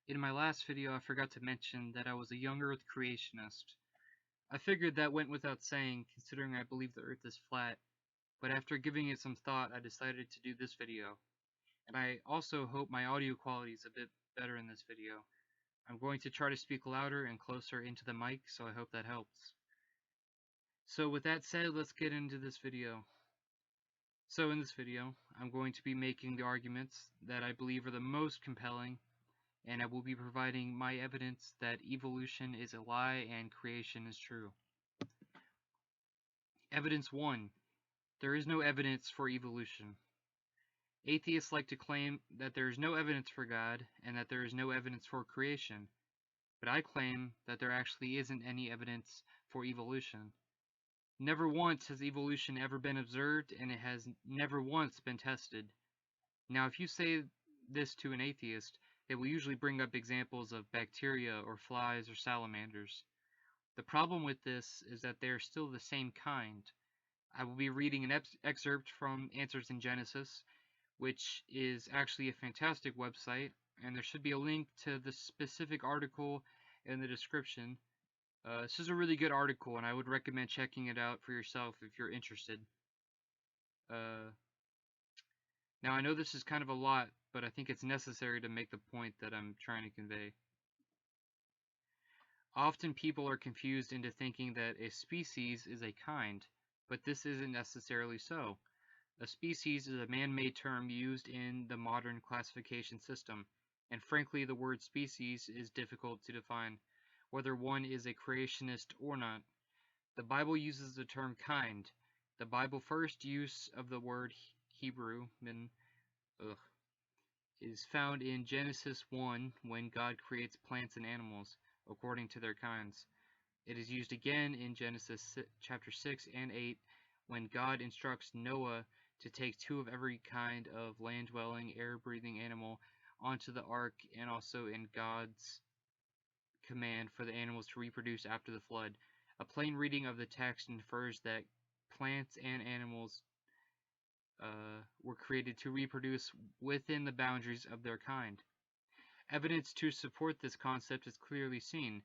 In my last video, I forgot to mention that I was a young Earth creationist. I figured that went without saying, considering I believe the Earth is flat, but after giving it some thought, I decided to do this video. And I also hope my audio quality is a bit better in this video. I'm going to try to speak louder and closer into the mic, so I hope that helps. So with that said, let's get into this video. So in this video, I'm going to be making the arguments that I believe are the most compelling, and I will be providing my evidence that evolution is a lie and creation is true. Evidence 1. There is no evidence for evolution. Atheists like to claim that there is no evidence for God and that there is no evidence for creation, but I claim that there actually isn't any evidence for evolution. Never once has evolution ever been observed, and it has never once been tested. Now, if you say this to an atheist, they will usually bring up examples of bacteria or flies or salamanders. The problem with this is that they are still the same kind. I will be reading an excerpt from Answers in Genesis, which is actually a fantastic website, and there should be a link to the specific article in the description. This is a really good article, and I would recommend checking it out for yourself if you're interested. Now, I know this is kind of a lot, but I think it's necessary to make the point that I'm trying to convey. Often people are confused into thinking that a species is a kind, but this isn't necessarily so. A species is a man-made term used in the modern classification system, and frankly the word species is difficult to define, whether one is a creationist or not. The Bible uses the term kind. The Bible's first use of the word Hebrew is found in Genesis 1 when God creates plants and animals according to their kinds. It is used again in Genesis chapter 6 and 8 when God instructs Noah to take 2 of every kind of land-dwelling, air-breathing animal onto the ark, and also in God's command for the animals to reproduce after the flood. A plain reading of the text infers that plants and animals were created to reproduce within the boundaries of their kind. Evidence to support this concept is clearly seen,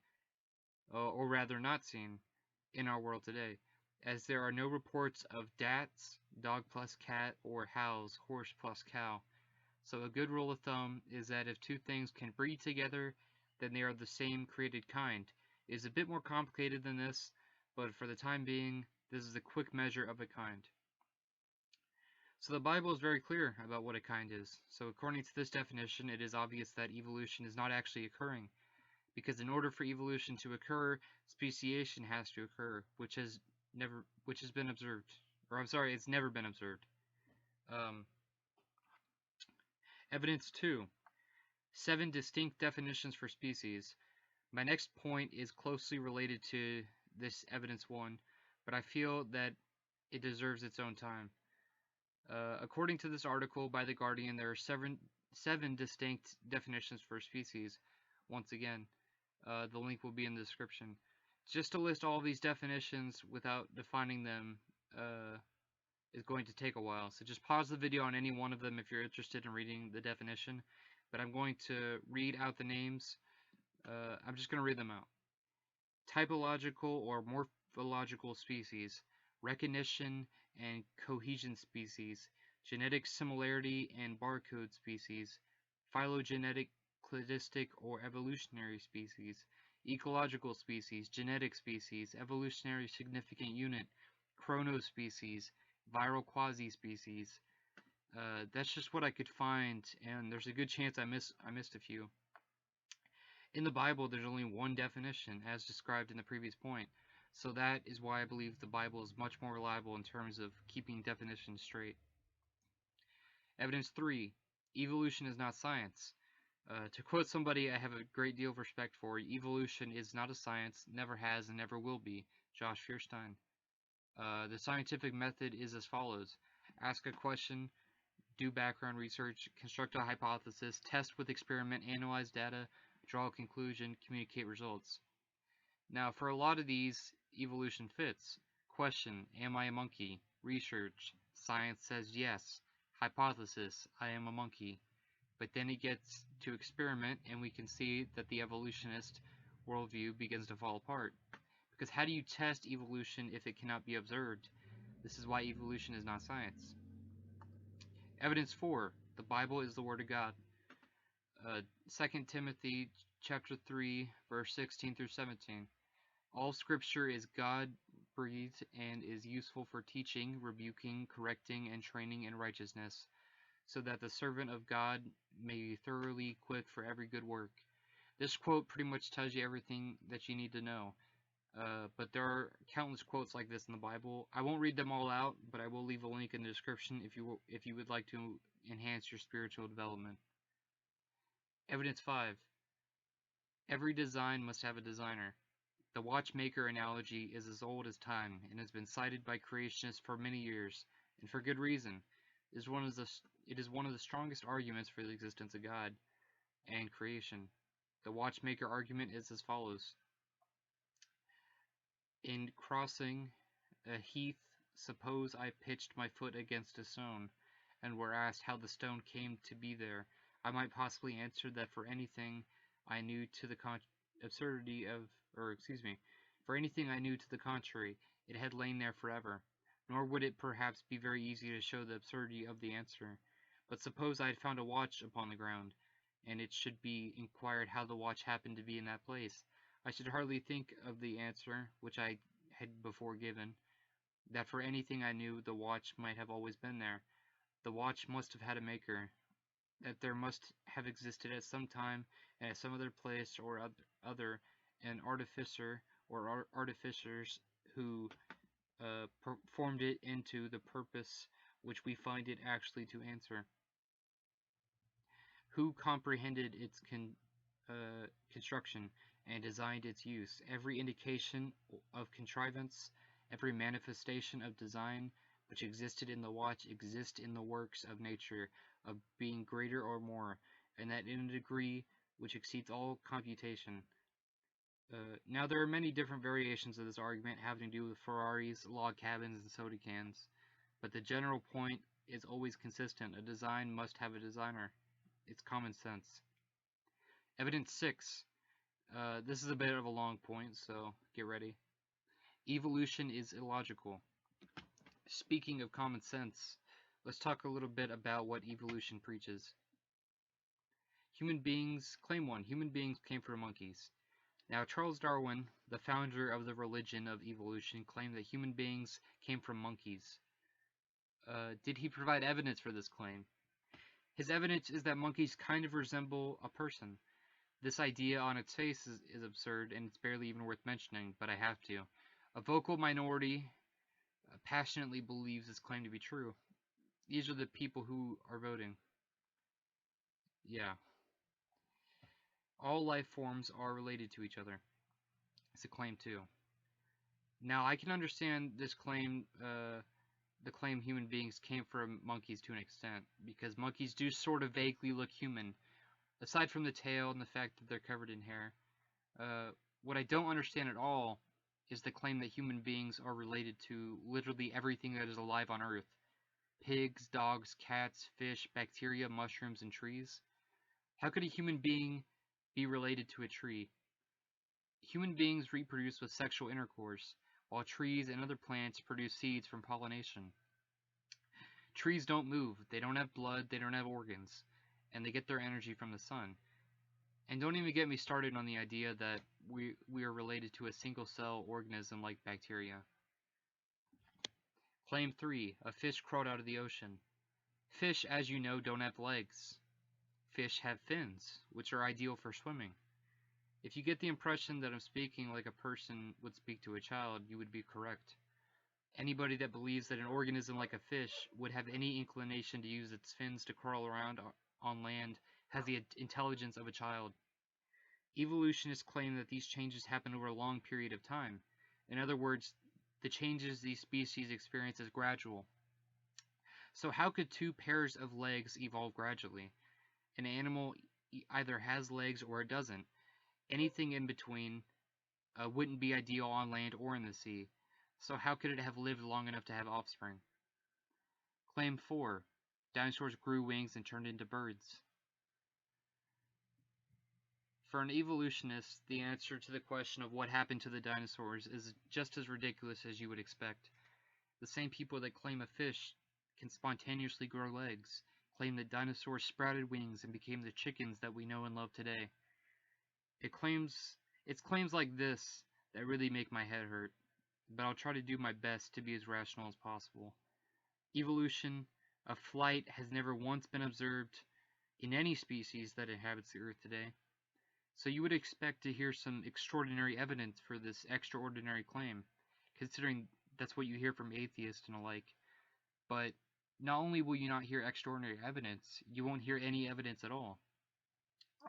or rather not seen, in our world today, as there are no reports of dats, dog plus cat, or hows, horse plus cow. So a good rule of thumb is that if 2 things can breed together, then they are the same created kind. It is a bit more complicated than this, but for the time being, this is a quick measure of a kind. So the Bible is very clear about what a kind is. So according to this definition, it is obvious that evolution is not actually occurring, because in order for evolution to occur, speciation has to occur, which has been observed. Or I'm sorry, it's never been observed. Evidence 2. 7 distinct definitions for species. My next point is closely related to this evidence 1, but I feel that it deserves its own time. According to this article by The Guardian, there are seven distinct definitions for species. Once again, the link will be in the description. Just to list all these definitions without defining them is going to take a while. So just pause the video on any one of them if you're interested in reading the definition. But I'm going to read out the names. I'm just going to read them out. Typological or morphological species, recognition and cohesion species, genetic similarity and barcode species, phylogenetic, cladistic or evolutionary species, ecological species, genetic species, evolutionary significant unit, chronospecies, viral quasi-species. That's just what I could find, and there's a good chance I missed a few. In the Bible, there's only one definition, as described in the previous point, so that is why I believe the Bible is much more reliable in terms of keeping definitions straight. Evidence 3. Evolution is not science. To quote somebody I have a great deal of respect for, evolution is not a science, never has, and never will be. Josh Feuerstein. The scientific method is as follows. Ask a question, do background research, construct a hypothesis, test with experiment, analyze data, draw a conclusion, communicate results. Now, for a lot of these, evolution fits. Question, am I a monkey? Research, science says yes. Hypothesis, I am a monkey. But then he gets to experiment, and we can see that the evolutionist worldview begins to fall apart. Because how do you test evolution if it cannot be observed? This is why evolution is not science. Evidence 4. The Bible is the Word of God. 2 Timothy chapter 3, verse 16 through 17. All Scripture is God-breathed and is useful for teaching, rebuking, correcting, and training in righteousness, so that the servant of God may be thoroughly equipped for every good work. This quote pretty much tells you everything that you need to know. But there are countless quotes like this in the Bible. I won't read them all out, but I will leave a link in the description if you would like to enhance your spiritual development. Evidence 5. Every design must have a designer. The watchmaker analogy is as old as time and has been cited by creationists for many years, and for good reason. It is one of the strongest arguments for the existence of God and creation. The watchmaker argument is as follows. In crossing a heath, suppose I pitched my foot against a stone, and were asked how the stone came to be there, I might possibly answer that for anything I knew to the contrary, it had lain there forever. Nor would it perhaps be very easy to show the absurdity of the answer. But suppose I had found a watch upon the ground, and it should be inquired how the watch happened to be in that place. I should hardly think of the answer, which I had before given, that for anything I knew, the watch might have always been there. The watch must have had a maker, that there must have existed at some time and at some other place or other an artificer or artificers who formed it into the purpose which we find it actually to answer. Who comprehended its construction and designed its use. Every indication of contrivance, every manifestation of design which existed in the watch exists in the works of nature, of being greater or more, and that in a degree which exceeds all computation. Now there are many different variations of this argument having to do with Ferraris, log cabins, and soda cans, but the general point is always consistent. A design must have a designer. It's common sense. Evidence 6. This is a bit of a long point, so get ready. Evolution is illogical. Speaking of common sense, let's talk a little bit about what evolution preaches. Claim 1. Human beings came from monkeys. Now, Charles Darwin, the founder of the religion of evolution, claimed that human beings came from monkeys. Did he provide evidence for this claim? His evidence is that monkeys kind of resemble a person. This idea on its face is absurd, and it's barely even worth mentioning, but I have to. A vocal minority passionately believes this claim to be true. These are the people who are voting. Yeah. All life forms are related to each other. It's a claim too. Now, I can understand this claim, the claim human beings came from monkeys to an extent, because monkeys do sort of vaguely look human. Aside from the tail and the fact that they're covered in hair, what I don't understand at all is the claim that human beings are related to literally everything that is alive on Earth. Pigs, dogs, cats, fish, bacteria, mushrooms, and trees. How could a human being be related to a tree? Human beings reproduce with sexual intercourse, while trees and other plants produce seeds from pollination. Trees don't move, they don't have blood, they don't have organs, and they get their energy from the sun. And don't even get me started on the idea that we are related to a single-cell organism like bacteria. Claim 3. A fish crawled out of the ocean. Fish, as you know, don't have legs. Fish have fins, which are ideal for swimming. If you get the impression that I'm speaking like a person would speak to a child, you would be correct. Anybody that believes that an organism like a fish would have any inclination to use its fins to crawl around on land has the intelligence of a child. Evolutionists claim that these changes happen over a long period of time. In other words, the changes these species experience is gradual. So how could two pairs of legs evolve gradually? An animal either has legs or it doesn't. Anything in between wouldn't be ideal on land or in the sea. So how could it have lived long enough to have offspring? Claim 4. Dinosaurs grew wings and turned into birds. For an evolutionist, the answer to the question of what happened to the dinosaurs is just as ridiculous as you would expect. The same people that claim a fish can spontaneously grow legs claim that dinosaurs sprouted wings and became the chickens that we know and love today. It's claims like this that really make my head hurt, but I'll try to do my best to be as rational as possible. Evolution of flight has never once been observed in any species that inhabits the Earth today. So you would expect to hear some extraordinary evidence for this extraordinary claim, considering that's what you hear from atheists and alike. But not only will you not hear extraordinary evidence, you won't hear any evidence at all.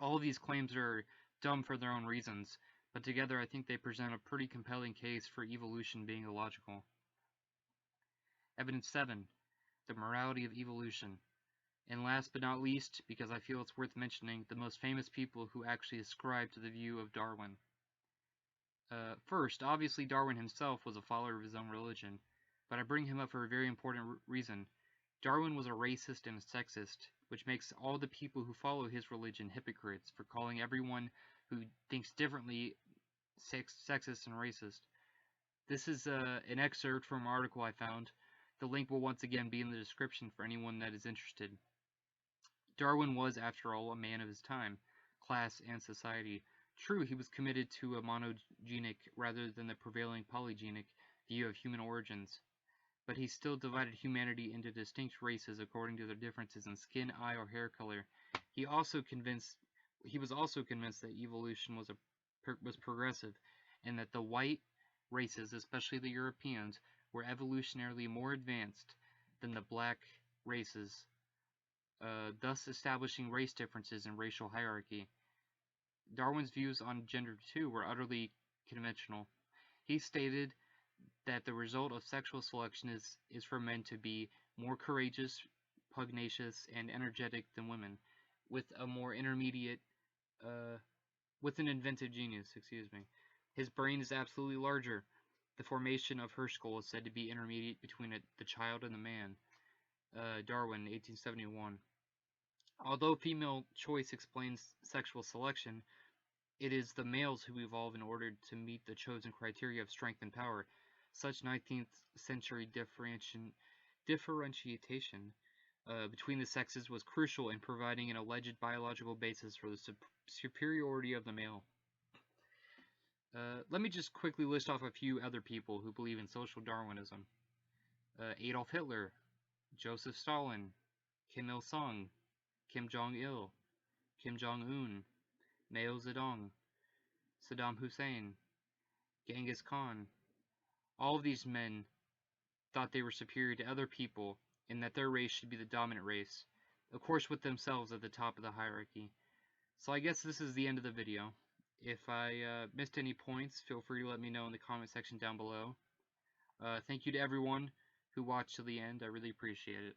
All of these claims are dumb for their own reasons, but together I think they present a pretty compelling case for evolution being illogical. Evidence 7. The morality of evolution. And last but not least, because I feel it's worth mentioning, the most famous people who actually ascribe to the view of Darwin. First, obviously Darwin himself was a follower of his own religion, but I bring him up for a very important reason. Darwin was a racist and a sexist, which makes all the people who follow his religion hypocrites for calling everyone who thinks differently sexist and racist. This is an excerpt from an article I found. The link will once again be in the description for anyone that is interested. Darwin was, after all, a man of his time, class, and society. True, he was committed to a monogenic rather than the prevailing polygenic view of human origins, but he still divided humanity into distinct races according to their differences in skin, eye, or hair color. He was also convinced that evolution was progressive, and that the white races, especially the Europeans, were evolutionarily more advanced than the black races, thus establishing race differences and racial hierarchy. Darwin's views on gender, too, were utterly conventional. He stated that the result of sexual selection is for men to be more courageous, pugnacious, and energetic than women, with an inventive genius, His brain is absolutely larger. The formation of her skull is said to be intermediate between the child and the man. Darwin, 1871. Although female choice explains sexual selection, it is the males who evolve in order to meet the chosen criteria of strength and power. Such 19th century differentiation between the sexes was crucial in providing an alleged biological basis for the superiority of the male. Let me just quickly list off a few other people who believe in social Darwinism. Adolf Hitler, Joseph Stalin, Kim Il-sung, Kim Jong-il, Kim Jong-un, Mao Zedong, Saddam Hussein, Genghis Khan. All of these men thought they were superior to other people and that their race should be the dominant race, of course with themselves at the top of the hierarchy. So I guess this is the end of the video. If I missed any points, feel free to let me know in the comment section down below. Thank you to everyone who watched to the end. I really appreciate it.